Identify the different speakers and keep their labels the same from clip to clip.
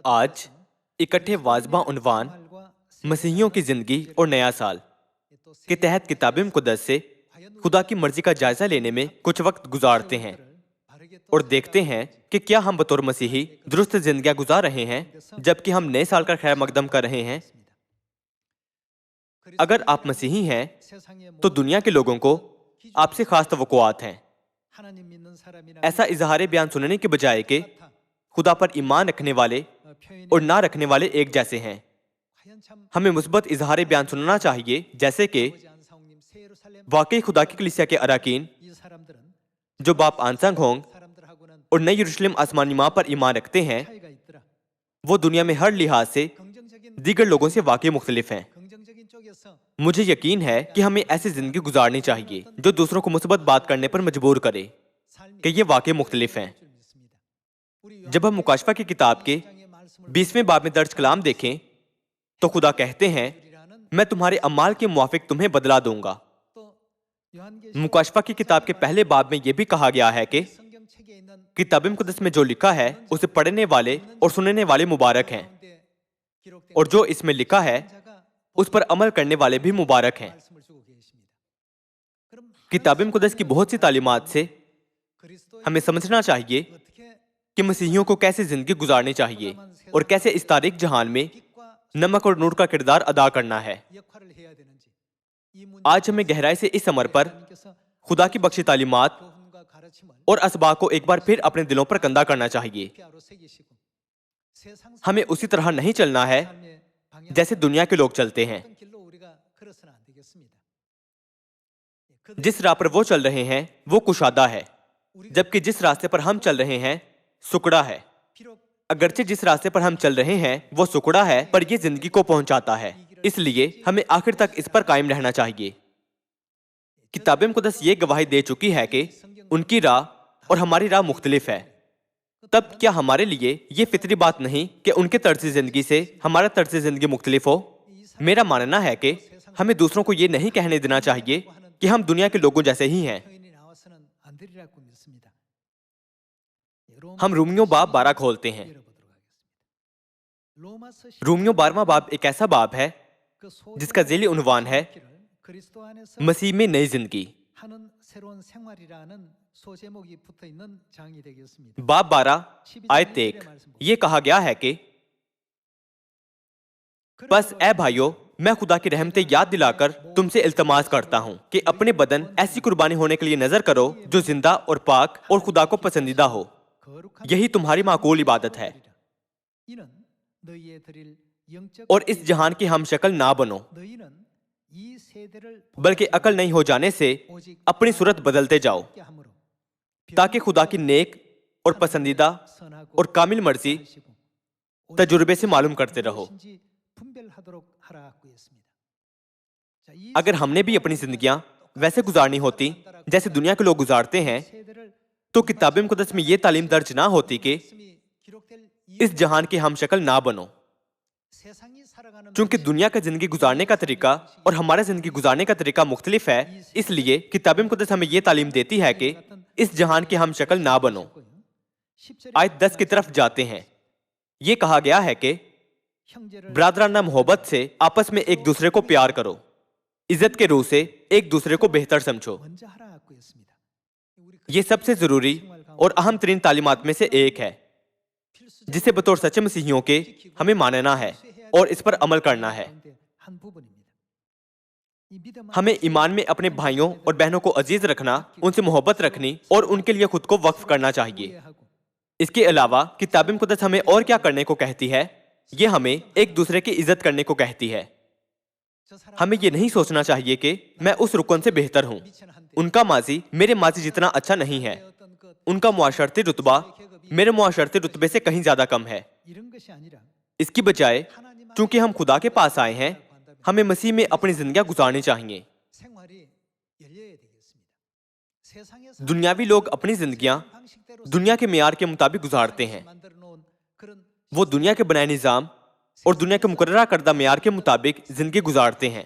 Speaker 1: آج اکٹھے واضح عنوان مسیحیوں کی زندگی اور نیا سال کے تحت کتاب مقدس سے خدا کی مرضی کا جائزہ لینے میں کچھ وقت گزارتے ہیں اور دیکھتے ہیں کہ کیا ہم بطور مسیحی درست زندگیاں گزار رہے ہیں جبکہ ہم نئے سال کا خیر مقدم کر رہے ہیں۔ اگر آپ مسیحی ہیں تو دنیا کے لوگوں کو آپ سے خاص توقعات ہیں۔ ایسا اظہار بیان سننے کے بجائے کہ خدا پر ایمان رکھنے والے اور نہ رکھنے والے ایک جیسے ہیں، ہمیں مثبت اظہار بیان سننا چاہیے، جیسے کہ واقعی خدا کی کلیسیا کے اراکین جو باپ آنسنگ ہونگ اور نئی یروشلم آسمانی ماں پر ایمان رکھتے ہیں، وہ دنیا میں ہر لحاظ سے دیگر لوگوں سے واقعی مختلف ہیں۔ مجھے یقین ہے کہ ہمیں ایسی زندگی گزارنی چاہیے جو دوسروں کو مثبت بات کرنے پر مجبور کرے کہ یہ واقعی مختلف ہیں۔ جب ہم مکاشفہ کی کتاب کے 20ویں باب میں درج کلام دیکھیں تو خدا کہتے ہیں، میں تمہارے اعمال کے موافق تمہیں بدلہ دوں گا۔ مکاشفہ کی کتاب کے پہلے باب میں یہ بھی کہا گیا ہے کہ کتاب مقدس میں جو لکھا ہے اسے پڑھنے والے اور سننے والے مبارک ہیں، اور جو اس میں لکھا ہے اس پر عمل کرنے والے بھی مبارک ہیں۔ کتاب مقدس کی بہت سی تعلیمات سے ہمیں سمجھنا چاہیے کہ مسیحیوں کو کیسے زندگی گزارنی چاہیے اور کیسے اس تاریک جہان میں نمک اور نور کا کردار ادا کرنا ہے۔ آج ہمیں گہرائی سے اس امر پر خدا کی بخشی تعلیمات اور اسباق کو ایک بار پھر اپنے دلوں پر کندہ کرنا چاہیے۔ ہمیں اسی طرح نہیں چلنا ہے جیسے دنیا کے لوگ چلتے ہیں۔ جس راہ پر وہ چل رہے ہیں وہ کشادہ ہے، جبکہ جس راستے پر ہم چل رہے ہیں سکڑا ہے۔ اگرچہ جس راستے پر ہم چل رہے ہیں وہ سکڑا ہے، پر یہ زندگی کو پہنچاتا ہے، اس لیے ہمیں آخر تک اس پر قائم رہنا چاہیے۔ کتاب مقدس یہ گواہی دے چکی ہے کہ ان کی راہ اور ہماری راہ مختلف ہے۔ تب کیا ہمارے لیے یہ فطری بات نہیں کہ ان کے طرز زندگی سے ہمارا طرز زندگی مختلف ہو؟ میرا ماننا ہے کہ ہمیں دوسروں کو یہ نہیں کہنے دینا چاہیے کہ ہم دنیا کے لوگوں جیسے ہی ہیں۔ ہم رومیوں باب 12 کھولتے ہیں۔ رومیوں 12واں باب ایک ایسا باب ہے جس کا ذیلی عنوان ہے مسیح میں نئی زندگی۔ باب 12 آیت 1 یہ کہا گیا ہے کہ بس اے بھائیو، میں خدا کی رحمتیں یاد دلا کر تم سے التماس کرتا ہوں کہ اپنے بدن ایسی قربانی ہونے کے لیے نظر کرو جو زندہ اور پاک اور خدا کو پسندیدہ ہو، یہی تمہاری معقول عبادت ہے۔ اور اس جہان کی ہم شکل نہ بنو، بلکہ عقل نہیں ہو جانے سے اپنی صورت بدلتے جاؤ، تاکہ خدا کی نیک اور پسندیدہ اور کامل مرضی تجربے سے معلوم کرتے رہو۔ اگر ہم نے بھی اپنی زندگیاں ویسے گزارنی ہوتی جیسے دنیا کے لوگ گزارتے ہیں تو کتاب مقدس میں یہ تعلیم درج نہ ہوتی کہ اس جہان کی ہم شکل نہ بنو۔ چونکہ دنیا کا زندگی گزارنے کا طریقہ اور ہمارا زندگی گزارنے کا طریقہ مختلف ہے، اس لیے کتاب مقدس ہمیں یہ تعلیم دیتی ہے کہ اس جہان کی ہم شکل نہ بنو۔ آیت 10 کی طرف جاتے ہیں۔ یہ کہا گیا ہے کہ برادرانہ محبت سے آپس میں ایک دوسرے کو پیار کرو، عزت کے روح سے ایک دوسرے کو بہتر سمجھو۔ یہ سب سے ضروری اور اہم ترین تعلیمات میں سے ایک ہے جسے بطور سچے مسیحیوں کے ہمیں ماننا ہے اور اس پر عمل کرنا ہے۔ ہمیں ایمان میں اپنے بھائیوں اور بہنوں کو عزیز رکھنا، ان سے محبت رکھنی اور ان کے لیے خود کو وقف کرنا چاہیے۔ اس کے علاوہ کتاب مقدس ہمیں اور کیا کرنے کو کہتی ہے؟ یہ ہمیں ایک دوسرے کی عزت کرنے کو کہتی ہے۔ ہمیں یہ نہیں سوچنا چاہیے کہ میں اس رکن سے بہتر ہوں، ان کا ماضی میرے ماضی جتنا اچھا نہیں ہے، ان کا معاشرتی رتبہ میرے معاشرتی رتبے سے کہیں زیادہ کم ہے۔ اس کی بجائے چونکہ ہم خدا کے پاس آئے ہیں، ہمیں مسیح میں اپنی زندگیاں گزارنی چاہیے۔ دنیاوی لوگ اپنی زندگیاں دنیا کے معیار کے مطابق گزارتے ہیں۔ وہ دنیا کے بنائے نظام اور دنیا کے مقررہ کردہ معیار کے مطابق زندگی گزارتے ہیں۔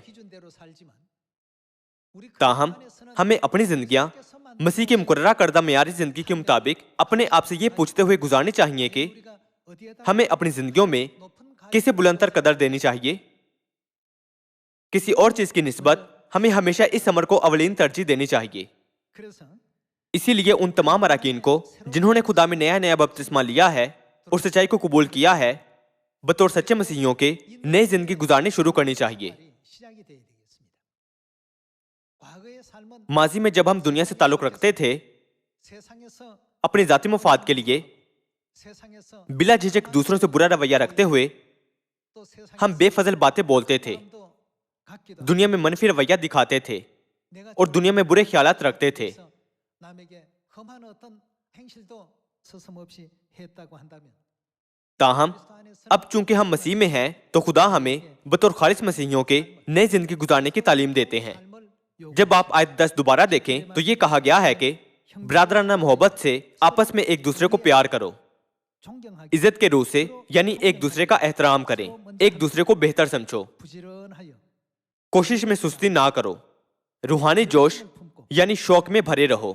Speaker 1: تاہم ہمیں اپنی زندگیاں مسیح کے مقررہ کردہ معیاری زندگی کے مطابق اپنے آپ سے یہ پوچھتے ہوئے گزارنی چاہیے کہ ہمیں اپنی زندگیوں میں کسی بلند تر قدر دینی چاہیے. کسی اور چیز کی نسبت ہمیں ہمیشہ اس امر کو اولین ترجیح دینی چاہیے. اسی لیے ان تمام اراکین کو جنہوں نے خدا میں نیا بپتسمہ لیا ہے اور سچائی کو قبول کیا ہے، بطور سچے مسیحیوں کے نئی زندگی گزارنی شروع کرنی چاہیے. ماضی میں جب ہم دنیا سے تعلق رکھتے تھے، اپنے ذاتی مفاد کے لیے بلا جھجک دوسروں سے برا رویہ رکھتے ہوئے ہم بے فضل باتیں بولتے تھے، دنیا میں منفی رویہ دکھاتے تھے اور دنیا میں برے خیالات رکھتے تھے. تاہم اب چونکہ ہم مسیح میں ہیں تو خدا ہمیں بطور خالص مسیحیوں کے نئی زندگی گزارنے کی تعلیم دیتے ہیں. جب آپ آیت 10 دوبارہ دیکھیں تو یہ کہا گیا ہے کہ برادرانہ محبت سے آپس میں ایک دوسرے کو پیار کرو، عزت کے روح سے، یعنی ایک دوسرے کا احترام کریں، ایک دوسرے کو بہتر سمجھو، کوشش میں سستی نہ کرو، روحانی جوش یعنی شوق میں بھرے رہو،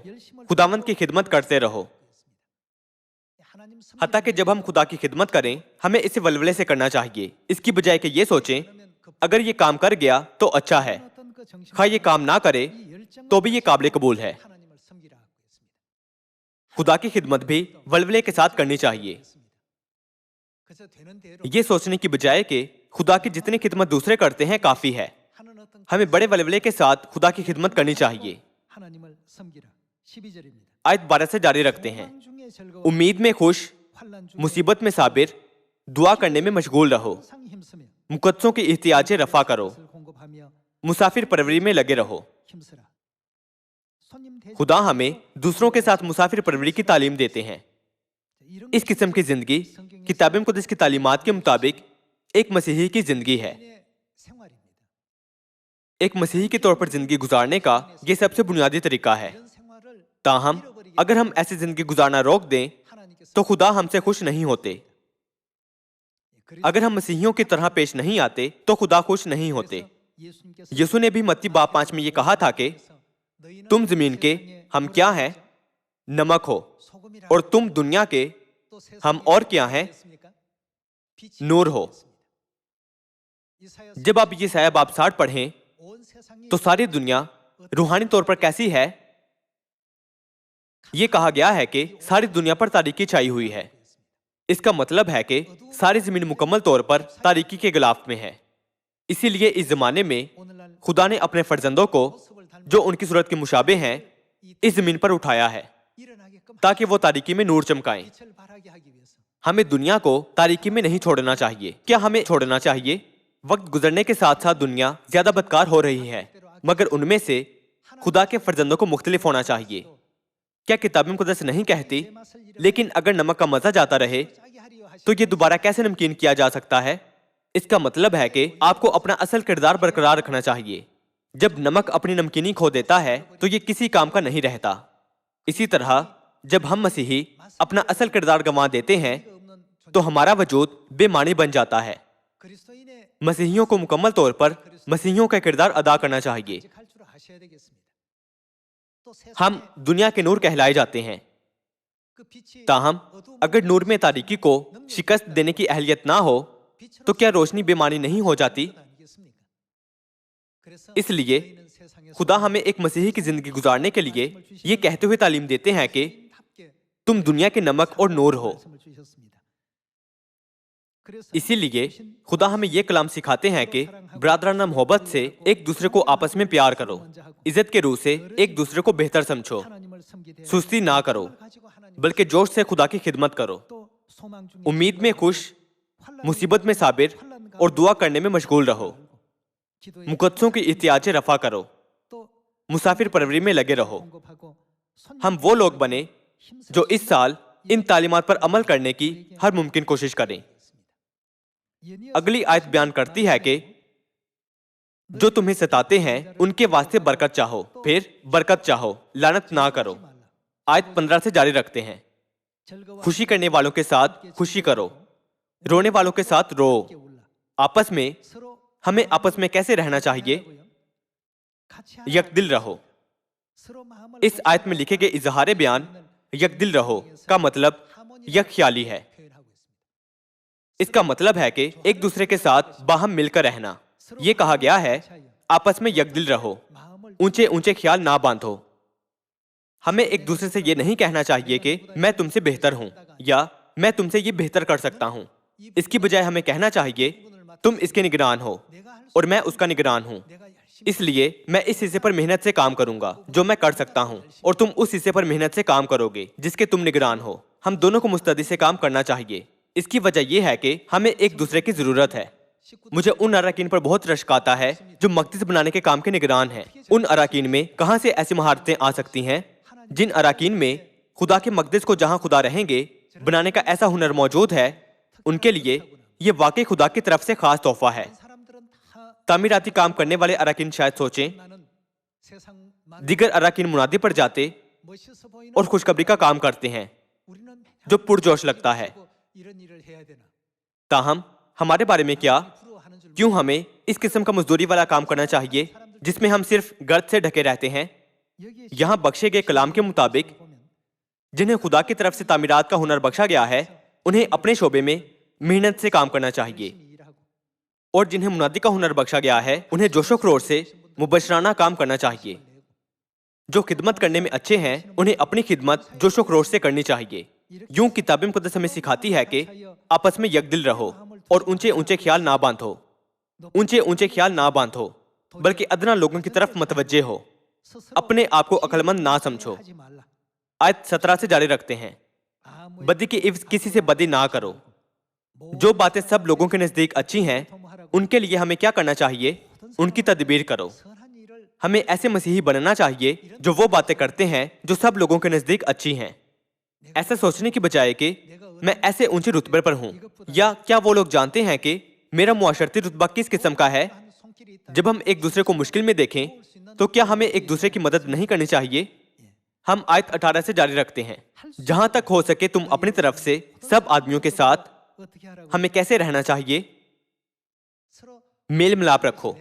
Speaker 1: خداوند کی خدمت کرتے رہو. حتیٰ کہ جب ہم خدا کی خدمت کریں ہمیں اسے ولولے سے کرنا چاہیے، اس کی بجائے کہ یہ سوچیں اگر یہ کام کر گیا تو اچھا ہے، خواہ یہ کام نہ کرے تو بھی یہ قابل قبول ہے. خدا کی خدمت بھی ولولے کے ساتھ کرنی چاہیے، یہ سوچنے کی بجائے کہ خدا کی جتنی خدمت دوسرے کرتے ہیں کافی ہے. ہمیں بڑے ولولے کے ساتھ خدا کی خدمت کرنی چاہیے. آیت 12 سے جاری رکھتے ہیں، امید میں خوش، مصیبت میں صابر، دعا کرنے میں مشغول رہو، مقدسوں کی احتیاجیں رفع کرو، مسافر پروری میں لگے رہو. خدا ہمیں دوسروں کے ساتھ مسافر پروری کی تعلیم دیتے ہیں. اس قسم کی زندگی کتاب مقدس کی تعلیمات کے مطابق ایک مسیحی کی زندگی ہے. ایک مسیحی کے طور پر زندگی گزارنے کا یہ سب سے بنیادی طریقہ ہے. تاہم اگر ہم ایسی زندگی گزارنا روک دیں تو خدا ہم سے خوش نہیں ہوتے. اگر ہم مسیحیوں کی طرح پیش نہیں آتے تو خدا خوش نہیں ہوتے. یسوع نے بھی متی باب 5 میں یہ کہا تھا کہ تم زمین کے ہم کیا ہیں؟ نمک ہو، اور تم دنیا کے ہم اور کیا ہیں؟ نور ہو. جب آپ یہ سایہ باب 60 پڑھیں تو ساری دنیا روحانی طور پر کیسی ہے؟ یہ کہا گیا ہے کہ ساری دنیا پر تاریکی چھائی ہوئی ہے. اس کا مطلب ہے کہ ساری زمین مکمل طور پر تاریکی کے غلاف میں ہے. اسی لیے اس زمانے میں خدا نے اپنے فرزندوں کو جو ان کی صورت کے مشابہ ہیں اس زمین پر اٹھایا ہے تاکہ وہ تاریکی میں نور چمکائیں. ہمیں دنیا کو تاریکی میں نہیں چھوڑنا چاہیے. کیا ہمیں چھوڑنا چاہیے؟ وقت گزرنے کے ساتھ ساتھ دنیا زیادہ بدکار ہو رہی ہے، مگر ان میں سے خدا کے فرزندوں کو مختلف ہونا چاہیے. کیا کتاب مقدس نہیں کہتی لیکن اگر نمک کا مزہ جاتا رہے تو یہ دوبارہ کیسے نمکین کیا جا سکتا ہے؟ اس کا مطلب ہے کہ آپ کو اپنا اصل کردار برقرار رکھنا چاہیے. جب نمک اپنی نمکینی کھو دیتا ہے تو یہ کسی کام کا نہیں رہتا. اسی طرح جب ہم مسیحی اپنا اصل کردار گنوا دیتے ہیں تو ہمارا وجود بے معنی بن جاتا ہے. مسیحیوں کو مکمل طور پر مسیحیوں کا کردار ادا کرنا چاہیے. ہم دنیا کے نور کہلائے جاتے ہیں. تاہم اگر نور میں تاریکی کو شکست دینے کی اہلیت نہ ہو تو کیا روشنی بے معنی نہیں ہو جاتی؟ اس لیے خدا ہمیں ایک مسیحی کی زندگی گزارنے کے لیے یہ کہتے ہوئے تعلیم دیتے ہیں کہ تم دنیا کے نمک اور نور ہو. اسی لیے خدا ہمیں یہ کلام سکھاتے ہیں کہ برادرانہ محبت سے ایک دوسرے کو آپس میں پیار کرو، عزت کے روح سے ایک دوسرے کو بہتر سمجھو، سستی نہ کرو بلکہ جوش سے خدا کی خدمت کرو، امید میں خوش، مصیبت میں صابر اور دعا کرنے میں مشغول رہو، مقدسوں کی احتیاجیں رفع کرو، مسافر پروری میں لگے رہو. ہم وہ لوگ بنے جو اس سال ان تعلیمات پر عمل کرنے کی ہر ممکن کوشش کریں. اگلی آیت بیان کرتی ہے کہ جو تمہیں ستاتے ہیں ان کے واسطے برکت چاہو، پھر برکت چاہو، لعنت نہ کرو. آیت 15 سے جاری رکھتے ہیں، خوشی کرنے والوں کے ساتھ خوشی کرو، رونے والوں کے ساتھ رو. آپس میں ہمیں آپس میں کیسے رہنا چاہیے؟ یک دل رہو. اس آیت میں لکھے گئے اظہار بیان یک دل رہو کا مطلب یک خیالی ہے. اس کا مطلب ہے کہ ایک دوسرے کے ساتھ باہم مل کر رہنا. یہ کہا گیا ہے آپس میں یکدل رہو, اونچے اونچے خیال نہ باندھو. ہمیں ایک دوسرے سے یہ نہیں کہنا چاہیے کہ میں تم سے بہتر ہوں یا میں تم سے یہ بہتر کر سکتا ہوں. اس کی بجائے ہمیں کہنا چاہیے تم اس کے نگران ہو اور میں اس کا نگران ہوں, اس لیے میں اس حصے پر محنت سے کام کروں گا جو میں کر سکتا ہوں اور تم اس حصے پر محنت سے کام کرو گے جس کے تم نگران ہو. ہم دونوں کو مستعدی سے کام کرنا چاہیے. اس کی وجہ یہ ہے کہ ہمیں ایک دوسرے کی ضرورت ہے. مجھے ان اراکین پر بہت رشک آتا ہے جو مقدس بنانے کے کام کے نگران ہیں. ان اراکین میں کہاں سے ایسی مہارتیں آ سکتی ہیں؟ جن اراکین میں خدا کے مقدس کو جہاں خدا رہیں گے بنانے کا ایسا ہنر موجود ہے, ان کے لیے یہ واقعی خدا کی طرف سے خاص تحفہ ہے. تعمیراتی کام کرنے والے اراکین شاید سوچیں دیگر اراکین منادی پر جاتے اور خوشخبری کا کام کرتے ہیں جو پرجوش لگتا ہے. تاہم ہمارے بارے میں کیا؟ کیوں ہمیں اس قسم کا مزدوری والا کام کرنا چاہیے جس میں ہم صرف گرد سے ڈھکے رہتے ہیں؟ یہاں بخشے گئے کلام کے مطابق جنہیں خدا کی طرف سے تعمیرات کا ہنر بخشا گیا ہے انہیں اپنے شعبے میں محنت سے کام کرنا چاہیے, اور جنہیں منادی کا ہنر بخشا گیا ہے انہیں جوش و خروش سے مبشرانہ کام کرنا چاہیے. جو خدمت کرنے میں اچھے ہیں انہیں اپنی خدمت جوش و خروش سے کرنی چاہیے. یوں کتاب مقدس ہمیں سکھاتی ہے کہ آپس میں یکدل رہو اور اونچے اونچے خیال نہ باندھو. اونچے اونچے خیال نہ باندھو بلکہ ادنا لوگوں کی طرف متوجہ ہو. اپنے آپ کو عقل مند نہ سمجھو. آیت 17 سے جاری رکھتے ہیں, بدی کی عوض کسی سے بدی نہ کرو. جو باتیں سب لوگوں کے نزدیک اچھی ہیں ان کے لیے ہمیں کیا کرنا چاہیے؟ ان کی تدبیر کرو. ہمیں ایسے مسیحی بننا چاہیے جو وہ باتیں کرتے ہیں جو سب لوگوں کے نزدیک اچھی ہیں, ایسا سوچنے کی بجائے کہ میں ایسے اونچے رتبے پر ہوں. یا کیا وہ لوگ جانتے ہیں کہ میرا معاشرتی رتبہ کس قسم کا ہے؟ جب ہم ایک دوسرے کو مشکل میں دیکھیں تو کیا ہمیں ایک دوسرے کی مدد نہیں کرنی چاہیے؟ ہم آیت 18 سے جاری رکھتے ہیں, جہاں تک ہو سکے تم اپنی طرف سے سب آدمیوں کے ساتھ ہمیں کیسے رہنا چاہیے؟ میل ملاپ رکھو.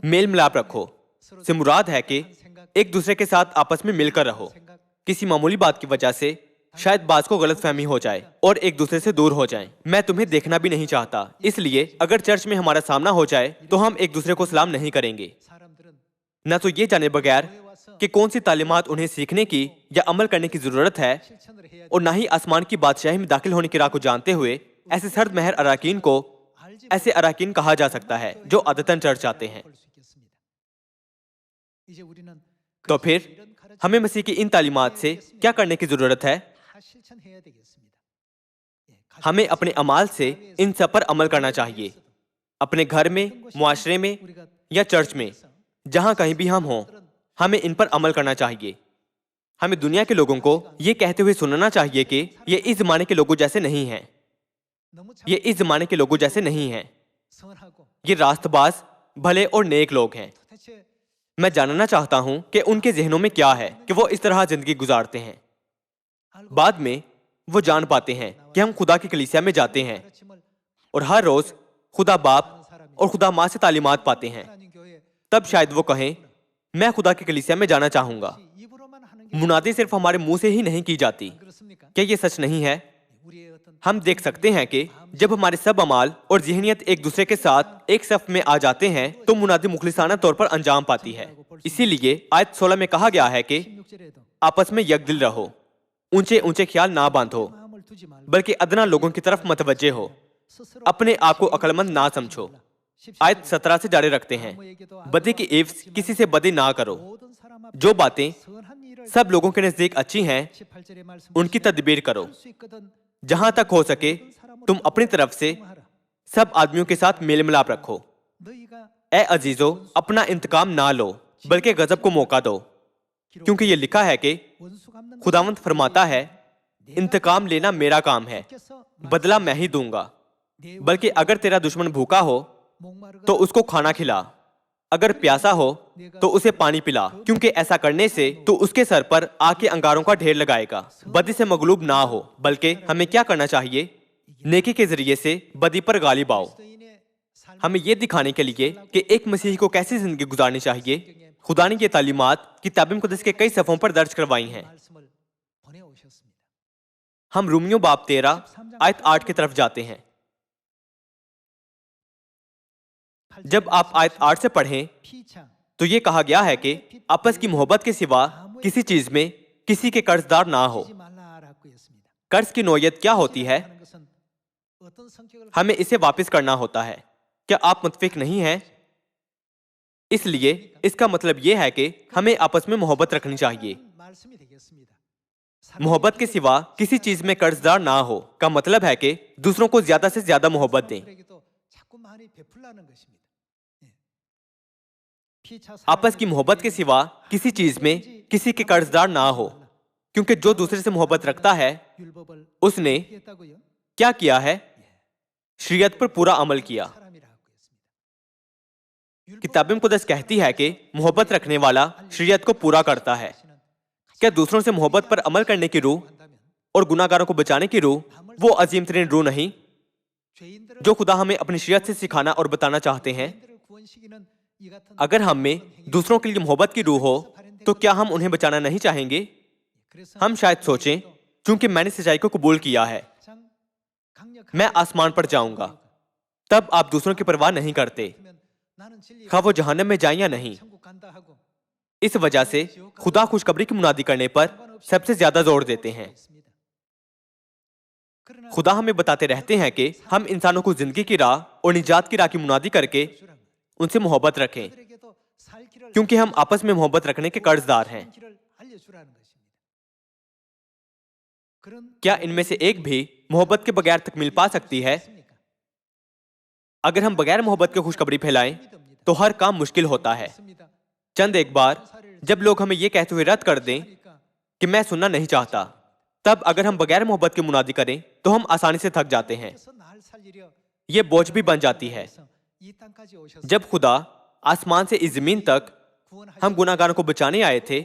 Speaker 1: میل ملاپ رکھو سے مراد ہے کہ ایک دوسرے کے ساتھ آپس میں مل کر رہو. کسی معمولی بات کی وجہ سے شاید بعض کو غلط فہمی ہو جائے اور ایک دوسرے سے دور ہو جائیں. میں تمہیں دیکھنا بھی نہیں چاہتا, اس لیے اگر چرچ میں ہمارا سامنا ہو جائے تو ہم ایک دوسرے کو سلام نہیں کریں گے, نہ تو یہ جانے بغیر کہ کون سی تعلیمات انہیں سیکھنے کی یا عمل کرنے کی ضرورت ہے, اور نہ ہی آسمان کی بادشاہی میں داخل ہونے کی راہ کو جانتے ہوئے ایسے سرد مہر اراکین کو ایسے اراکین کہا جا سکتا ہے جو عادتاً چرچ آتے ہیں. تو پھر ہمیں مسیح کی ان تعلیمات سے کیا کرنے کی ضرورت ہے؟ ہمیں اپنے اعمال سے ان سب پر عمل کرنا چاہیے. اپنے گھر میں, معاشرے میں یا چرچ میں, جہاں کہیں بھی ہم ہوں, ہمیں ان پر عمل کرنا چاہیے. ہمیں دنیا کے لوگوں کو یہ کہتے ہوئے سننا چاہیے کہ یہ اس زمانے کے لوگوں جیسے نہیں ہیں. یہ اس زمانے کے لوگوں جیسے نہیں ہیں. یہ راست باز, بھلے اور نیک لوگ ہیں. میں جاننا چاہتا ہوں کہ ان کے ذہنوں میں کیا ہے کہ وہ اس طرح زندگی گزارتے ہیں. بعد میں وہ جان پاتے ہیں کہ ہم خدا کی کلیسیا میں جاتے ہیں اور ہر روز خدا باپ اور خدا ماں سے تعلیمات پاتے ہیں. تب شاید وہ کہیں میں خدا کی کلیسیا میں جانا چاہوں گا. منادی صرف ہمارے منہ سے ہی نہیں کی جاتی. کیا یہ سچ نہیں ہے؟ ہم دیکھ سکتے ہیں کہ جب ہمارے سب اعمال اور ذہنیت ایک دوسرے کے ساتھ ایک صف میں آ جاتے ہیں تو منادی مخلصانہ طور پر انجام پاتی ہے. اسی لیے آیت 16 میں کہا گیا ہے کہ آپس میں یکدل رہو, اونچے اونچے خیال نہ باندھو بلکہ ادنا لوگوں کی طرف متوجہ ہو. اپنے آپ کو عقل مند نہ سمجھو. آیت 17 سے جاری رکھتے ہیں, بدی کی عوض کسی سے بدی نہ کرو. جو باتیں سب لوگوں کے نزدیک اچھی ہیں ان کی تدبیر کرو. جہاں تک ہو سکے تم اپنی طرف سے سب آدمیوں کے ساتھ میل ملاپ رکھو. اے عزیزو, اپنا انتقام نہ لو بلکہ غضب کو موقع دو, کیونکہ یہ لکھا ہے کہ خداوند فرماتا ہے انتقام لینا میرا کام ہے, بدلہ میں ہی دوں گا. بلکہ اگر تیرا دشمن بھوکا ہو تو اس کو کھانا کھلا, اگر پیاسا ہو تو اسے پانی پلا, کیونکہ ایسا کرنے سے تو اس کے سر پر آگ کے انگاروں کا ڈھیر لگائے گا. بدی سے مغلوب نہ ہو بلکہ ہمیں کیا کرنا چاہیے؟ نیکی کے ذریعے سے بدی پر غالب آؤ. ہمیں یہ دکھانے کے لیے کہ ایک مسیحی کو کیسی زندگی گزارنی چاہیے خدا نے یہ تعلیمات کتاب مقدس کے کئی صفحوں پر درج کروائی ہیں. ہم رومیوں باب 13 آیت 8 کی طرف جاتے ہیں. جب آپ آیت 8 سے پڑھیں تو یہ کہا گیا ہے کہ آپس کی محبت کے سوا کسی چیز میں کسی کے قرض دار نہ ہو. قرض کی نوعیت کیا ہوتی ہے؟ ہمیں اسے واپس کرنا ہوتا ہے. کیا آپ متفق نہیں ہیں؟ اس لیے اس کا مطلب یہ ہے کہ ہمیں آپس میں محبت رکھنی چاہیے. محبت کے سوا کسی چیز میں قرض دار نہ ہو کا مطلب ہے کہ دوسروں کو زیادہ سے زیادہ محبت دیں. آپس کی محبت کے سوا کسی چیز میں کسی کے قرض دار نہ ہو، کیونکہ جو دوسرے سے محبت رکھتا ہے اس نے کیا کیا ہے؟ شریعت پر پورا عمل کیا. کتاب مقدس کہتی ہے کہ محبت رکھنے والا شریعت کو پورا کرتا ہے. کیا دوسروں سے محبت پر عمل کرنے کی روح اور گناہ گاروں کو بچانے کی روح وہ عظیم ترین روح نہیں جو خدا ہمیں اپنی شریعت سے سکھانا اور بتانا چاہتے ہیں؟ اگر ہم میں دوسروں کے لیے محبت کی روح ہو تو کیا ہم انہیں بچانا نہیں چاہیں گے؟ ہم شاید سوچیں چونکہ میں نے سچائی کو قبول کیا ہے میں آسمان پر جاؤں گا. تب آپ دوسروں کی پرواہ نہیں کرتے خواہ وہ جہنم میں جائیں یا نہیں. اس وجہ سے خدا خوشخبری کی منادی کرنے پر سب سے زیادہ زور دیتے ہیں. خدا ہمیں بتاتے رہتے ہیں کہ ہم انسانوں کو زندگی کی راہ اور نجات کی راہ کی منادی کر کے ان سے محبت رکھیں، کیونکہ ہم آپس میں محبت رکھنے کے قرض دار ہیں. کیا ان میں سے ایک بھی محبت کے بغیر تکمیل پا سکتی ہے؟ اگر ہم بغیر محبت کے خوشخبری پھیلائیں تو ہر کام مشکل ہوتا ہے. چند ایک بار جب لوگ ہمیں یہ کہتے ہوئے رد کر دیں کہ میں سننا نہیں چاہتا، تب اگر ہم بغیر محبت کے منادی کریں تو ہم آسانی سے تھک جاتے ہیں. یہ بوجھ بھی بن جاتی ہے. جب خدا آسمان سے اس زمین تک ہم گناہ گاروں کو بچانے آئے تھے،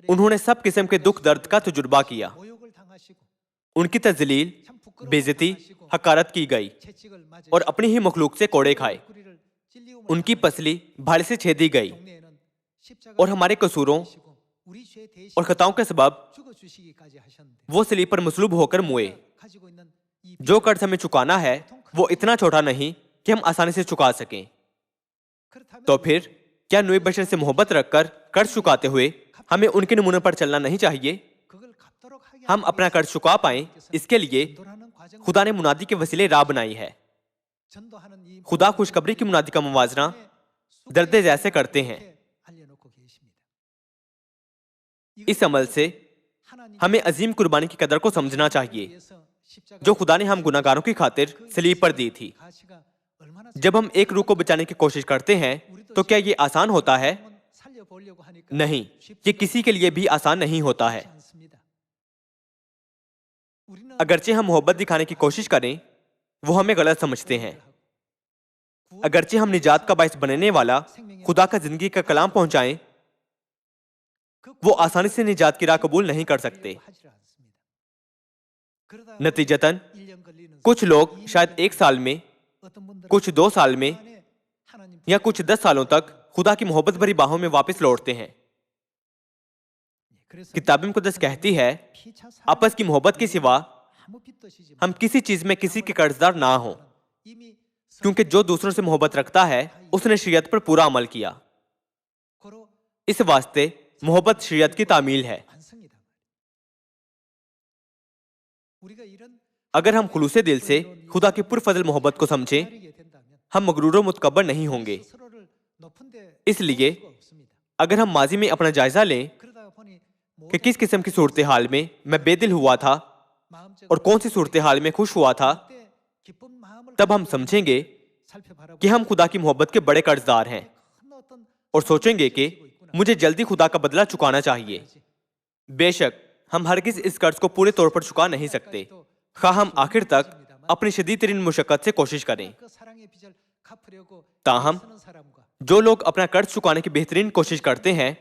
Speaker 1: انہوں نے سب قسم کے دکھ درد کا تجربہ کیا. ان کی تذلیل، بے عزتی، حقارت کی گئی اور اپنی ہی مخلوق سے کوڑے کھائے. ان کی پسلی بھالے سے چھیدی گئی اور ہمارے قصوروں اور خطاؤں کے سبب وہ صلیب پر مصلوب ہو کر موئے. جو قرض ہمیں چکانا ہے وہ اتنا چھوٹا نہیں کہ ہم آسانی سے چکا سکیں. تو پھر کیا نوئے بشر سے محبت رکھ کر قرض چکاتے ہوئے ہمیں ان کے نمونے پر چلنا نہیں چاہیے؟ ہم اپنا قرض چکا پائیں اس کے لیے خدا نے منادی کے وسیلے راہ بنائی ہے. خدا خوشخبری کی منادی کا موازنہ درد جیسے کرتے ہیں. اس عمل سے ہمیں عظیم قربانی کی قدر کو سمجھنا چاہیے جو خدا نے ہم گناہ گاروں کی خاطر صلیب پر دی تھی. جب ہم ایک روح کو بچانے کی کوشش کرتے ہیں تو کیا یہ آسان ہوتا ہے؟ نہیں، یہ کسی کے لیے بھی آسان نہیں ہوتا ہے. اگرچہ ہم محبت دکھانے کی کوشش کریں وہ ہمیں غلط سمجھتے ہیں. اگرچہ ہم نجات کا باعث بننے والا خدا کا زندگی کا کلام پہنچائیں، وہ آسانی سے نجات کی راہ قبول نہیں کر سکتے. نتیجتاً کچھ لوگ شاید 1 سال میں، کچھ 2 سال میں یا کچھ 10 سالوں تک خدا کی محبت بھری باہوں میں واپس لوٹتے ہیں. کتاب مقدس کہتی ہے آپس کی محبت کے سوا ہم کسی چیز میں کسی کے قرض دار نہ ہوں، کیونکہ جو دوسروں سے محبت رکھتا ہے اس نے شریعت پر پورا عمل کیا. اس واسطے محبت شریعت کی تعمیل ہے. اگر ہم خلوص دل سے خدا کی پرفضل محبت کو سمجھیں ہم مغرور و متکبر نہیں ہوں گے. اس لیے اگر ہم ماضی میں اپنا جائزہ لیں کہ کس قسم کی صورتحال میں میں بے دل ہوا تھا اور کون سی صورتحال میں خوش ہوا تھا، تب ہم سمجھیں گے کہ ہم خدا کی محبت کے بڑے قرض دار ہیں اور سوچیں گے کہ مجھے جلدی خدا کا بدلہ چکانا چاہیے. بے شک ہم ہرگز اس قرض کو پورے طور پر چکا نہیں سکتے، خواہ ہم آخر تک اپنی شدید ترین مشقت سے کوشش کریں. تاہم جو لوگ اپنا قرض چکانے کی بہترین کوشش کرتے ہیں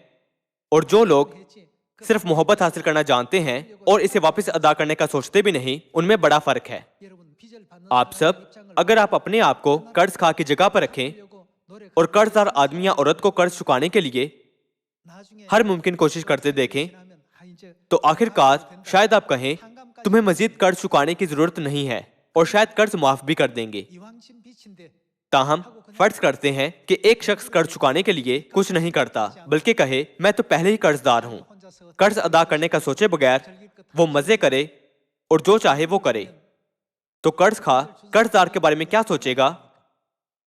Speaker 1: اور جو لوگ صرف محبت حاصل کرنا جانتے ہیں اور اسے واپس ادا کرنے کا سوچتے بھی نہیں، ان میں بڑا فرق ہے. آپ سب اگر آپ اپنے آپ کو قرض خواہ کی جگہ پر رکھیں اور قرض دار آدمی یا عورت کو قرض چکانے کے لیے ہر ممکن کوشش کرتے دیکھیں تو آخر کار شاید آپ کہیں تمہیں مزید قرض چکانے کی ضرورت نہیں ہے اور شاید قرض معاف بھی کر دیں گے۔ تاہم فرض کرتے ہیں کہ ایک شخص قرض چکانے کے لیے کچھ نہیں کرتا بلکہ کہے میں تو پہلے ہی قرض دار ہوں، قرض ادا کرنے کا سوچے بغیر وہ مزے کرے اور جو چاہے وہ کرے، تو قرض خواہ قرض دار کے بارے میں کیا سوچے گا؟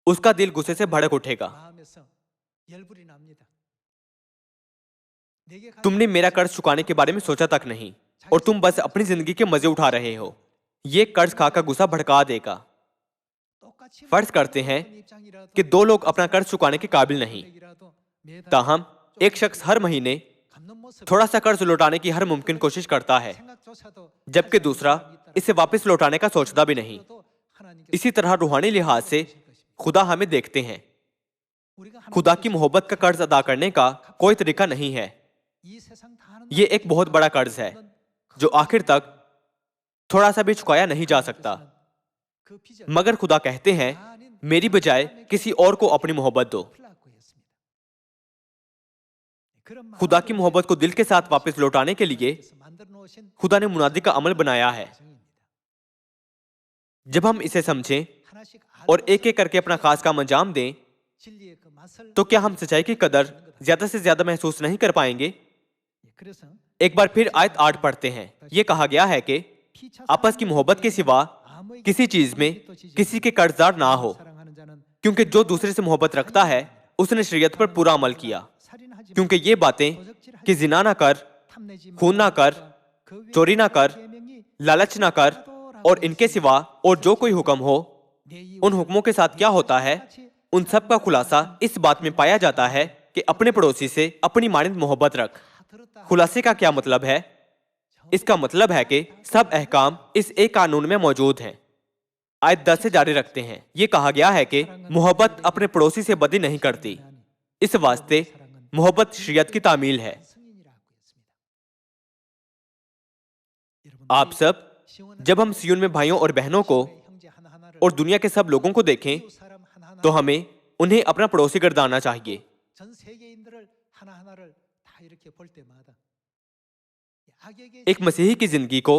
Speaker 1: اس کا دل غصے سے بھڑک اٹھے گا۔ تم نے میرا قرض چکانے کے بارے میں سوچا تک نہیں اور تم بس اپنی زندگی کے مزے اٹھا رہے ہو۔ یہ قرض خواہ کا غصہ بھڑکا دے گا۔ فرض کرتے ہیں کہ دو لوگ اپنا قرض چکانے کے قابل نہیں، تاہم ایک شخص ہر مہینے تھوڑا سا قرض لوٹانے کی ہر ممکن کوشش کرتا ہے، جبکہ دوسرا اسے واپس لوٹانے کا سوچتا بھی نہیں۔ اسی طرح روحانی لحاظ سے خدا ہمیں دیکھتے ہیں۔ خدا کی محبت کا قرض ادا کرنے کا کوئی طریقہ نہیں ہے۔ یہ ایک بہت بڑا قرض ہے جو آخر تک تھوڑا سا بھی چکایا نہیں جا سکتا، مگر خدا کہتے ہیں میری بجائے کسی اور کو اپنی محبت دو۔ خدا کی محبت کو دل کے ساتھ واپس لوٹانے کے لیے خدا نے منادی کا عمل بنایا ہے۔ جب ہم اسے سمجھیں اور ایک ایک کر کے اپنا خاص کام انجام دیں تو کیا ہم سچائی کی قدر زیادہ سے زیادہ محسوس نہیں کر پائیں گے؟ ایک بار پھر آیت 8 پڑھتے ہیں۔ یہ کہا گیا ہے کہ آپس کی محبت کے سوا کسی چیز میں کسی کے قرض دار نہ ہو، کیونکہ جو دوسرے سے محبت رکھتا ہے اس نے شریعت پر پورا عمل کیا۔ کیونکہ یہ باتیں کہ زنا نہ کر، خون نہ کر، چوری نہ کر، لالچ نہ کر اور ان کے سوا اور جو کوئی حکم ہو، ان حکموں کے ساتھ کیا ہوتا ہے؟ ان سب کا خلاصہ اس بات میں پایا جاتا ہے کہ اپنے پڑوسی سے اپنی مانند محبت رکھ۔ خلاصے کا کیا مطلب ہے؟ اس کا مطلب ہے کہ سب احکام اس ایک قانون میں موجود ہیں۔ آیت 10 سے جاری رکھتے ہیں۔ یہ کہا گیا ہے کہ محبت اپنے پڑوسی سے بدی نہیں کرتی، اس واسطے محبت شریعت کی تعمیل ہے۔ آپ سب جب ہم سیون میں بھائیوں اور بہنوں کو اور دنیا کے سب لوگوں کو دیکھیں تو ہمیں انہیں اپنا پڑوسی گردانا چاہیے۔ ایک مسیحی کی زندگی کو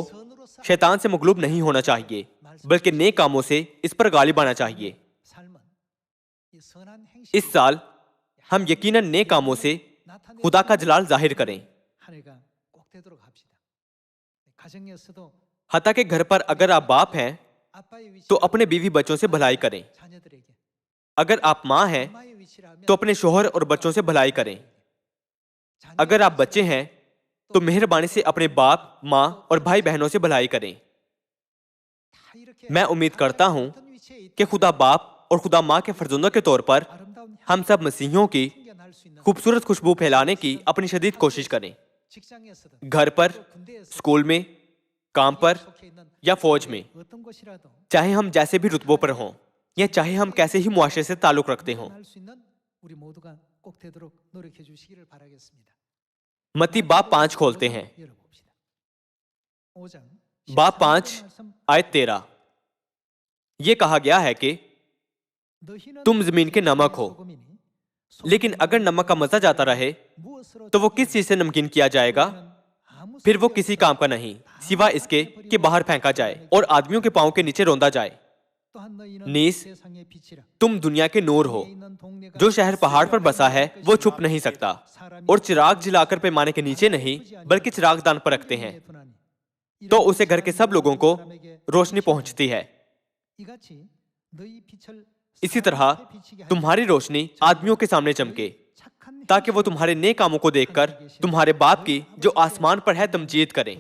Speaker 1: شیطان سے مغلوب نہیں ہونا چاہیے بلکہ نیک کاموں سے اس پر غالب آنا چاہیے۔ اس سال ہم یقیناً نیک کاموں سے خدا کا جلال ظاہر کریں۔ حتیٰ کہ گھر پر اگر آپ باپ ہیں تو اپنے بیوی بچوں سے بھلائی کریں، اگر آپ ماں ہیں تو اپنے شوہر اور بچوں سے بھلائی کریں، اگر آپ بچے ہیں تو مہربانی سے اپنے باپ، ماں اور بھائی بہنوں سے بھلائی کریں۔ میں امید کرتا ہوں کہ خدا باپ اور خدا ماں کے فرزندوں کے طور پر ہم سب مسیحیوں کی خوبصورت خوشبو پھیلانے کی اپنی شدید کوشش کریں، گھر پر، اسکول میں، کام پر یا فوج میں، چاہے ہم جیسے بھی رتبوں پر ہوں یا چاہے ہم کیسے ہی معاشرے سے تعلق رکھتے ہوں۔ متی باب 5 کھولتے ہیں، باب 5 آیت 13۔ یہ کہا گیا ہے کہ تم زمین کے نمک ہو، لیکن اگر نمک کا مزہ جاتا رہے تو وہ کس چیز سے نمکین کیا جائے گا؟ پھر وہ کسی کام کا نہیں سوا اس کے کہ باہر پھینکا جائے اور آدمیوں کے پاؤں کے نیچے روندا جائے۔ نیز تم دنیا کے نور ہو، جو شہر پہاڑ پر بسا ہے وہ چھپ نہیں سکتا، اور چراغ جلا کر پیمانے کے نیچے نہیں بلکہ چراغ دان پر رکھتے ہیں تو اسے گھر کے سب لوگوں کو روشنی پہنچتی ہے۔ اسی طرح تمہاری روشنی آدمیوں کے سامنے چمکے تاکہ وہ تمہارے نیک کاموں کو دیکھ کر تمہارے باپ کی جو آسمان پر ہے تمجید کریں۔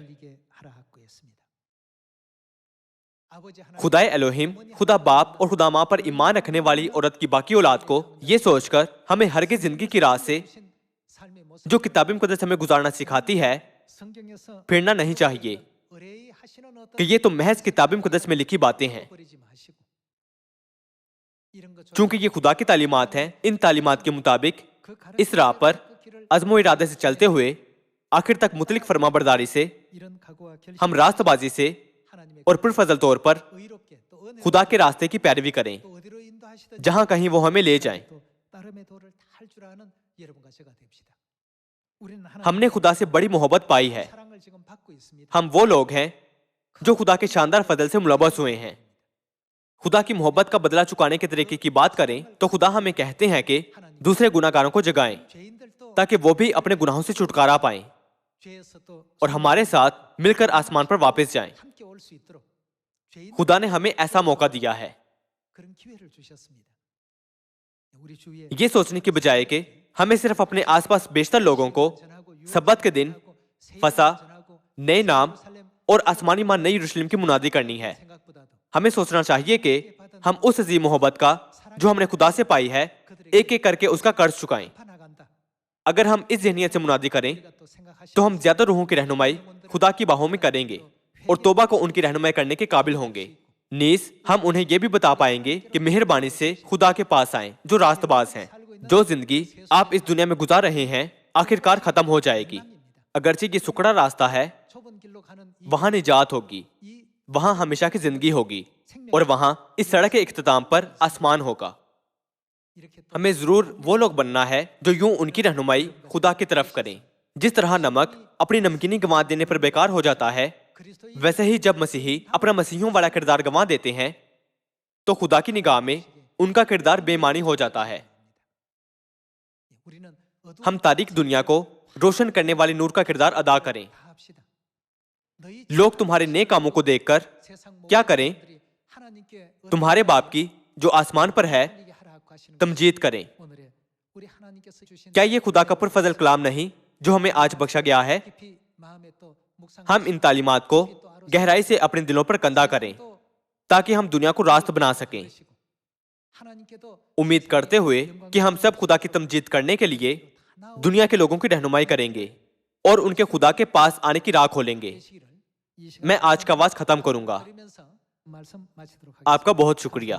Speaker 1: خدائے الوہیم، خدا باپ اور خدا ماں پر ایمان رکھنے والی عورت کی باقی اولاد کو یہ سوچ کر ہمیں ہرگز زندگی کی راہ سے جو کتاب مقدس ہمیں گزارنا سکھاتی ہے پھرنا نہیں چاہیے کہ یہ تو محض کتاب مقدس میں لکھی باتیں ہیں۔ چونکہ یہ خدا کی تعلیمات ہیں، ان تعلیمات کے مطابق اس راہ پر عزم و ارادے سے چلتے ہوئے آخر تک مطلق فرما برداری سے ہم راست بازی سے اور پرفضل طور پر خدا کے راستے کی پیروی کریں جہاں کہیں وہ ہمیں لے جائیں۔ ہم نے خدا سے بڑی محبت پائی ہے۔ ہم وہ لوگ ہیں جو خدا کے شاندار فضل سے ملوث ہوئے ہیں۔ خدا کی محبت کا بدلہ چکانے کے طریقے کی بات کریں تو خدا ہمیں کہتے ہیں کہ دوسرے گناہ گاروں کو جگائیں تاکہ وہ بھی اپنے گناہوں سے چھٹکارا پائیں اور ہمارے ساتھ مل کر آسمان پر واپس جائیں۔ خدا نے ہمیں ایسا موقع دیا ہے۔ یہ سوچنے کی بجائے کہ ہمیں صرف اپنے آس پاس بیشتر لوگوں کو سبت کے دن فسح، نئے نام اور آسمانی ماں نئی یروشلم کی منادی کرنی ہے، ہمیں سوچنا چاہیے کہ ہم اس عظیم محبت کا جو ہم نے خدا سے پائی ہے ایک ایک کر کے اس کا قرض چکائیں۔ اگر ہم اس ذہنیت سے منادی کریں تو ہم زیادہ روحوں کی رہنمائی خدا کی باہوں میں کریں گے اور توبہ کو ان کی رہنمائی کرنے کے قابل ہوں گے۔ نیز ہم انہیں یہ بھی بتا پائیں گے کہ مہربانی سے خدا کے پاس آئیں جو راست باز ہیں۔ جو زندگی آپ اس دنیا میں گزار رہے ہیں آخر کار ختم ہو جائے گی۔ اگرچہ یہ سکڑا راستہ ہے، وہاں نجات ہوگی، وہاں ہمیشہ کی زندگی ہوگی اور وہاں اس سڑک کے اختتام پر آسمان ہوگا۔ ہمیں ضرور وہ لوگ بننا ہے جو یوں ان کی رہنمائی خدا کی طرف کریں۔ جس طرح نمک اپنی نمکینی گنوا دینے پر بیکار ہو جاتا ہے، ویسے ہی جب مسیحی اپنا مسیحیوں والا کردار گنوا دیتے ہیں تو خدا کی نگاہ میں ان کا کردار بے معنی ہو جاتا ہے۔ ہم تاریک دنیا کو روشن کرنے والے نور کا کردار ادا کریں۔ لوگ تمہارے نیک کاموں کو دیکھ کر کیا کریں؟ تمہارے باپ کی جو آسمان پر ہے تمجید کریں۔ کیا یہ خدا کا پرفضل کلام نہیں جو ہمیں آج بخشا گیا ہے؟ ہم ان تعلیمات کو گہرائی سے اپنے دلوں پر کندہ کریں تاکہ ہم دنیا کو راست بنا سکیں، امید کرتے ہوئے کہ ہم سب خدا کی تمجید کرنے کے لیے دنیا کے لوگوں کی رہنمائی کریں گے اور ان کے خدا کے پاس آنے کی راہ کھولیں گے۔ میں آج کا واعظ ختم کروں گا۔ آپ کا بہت شکریہ۔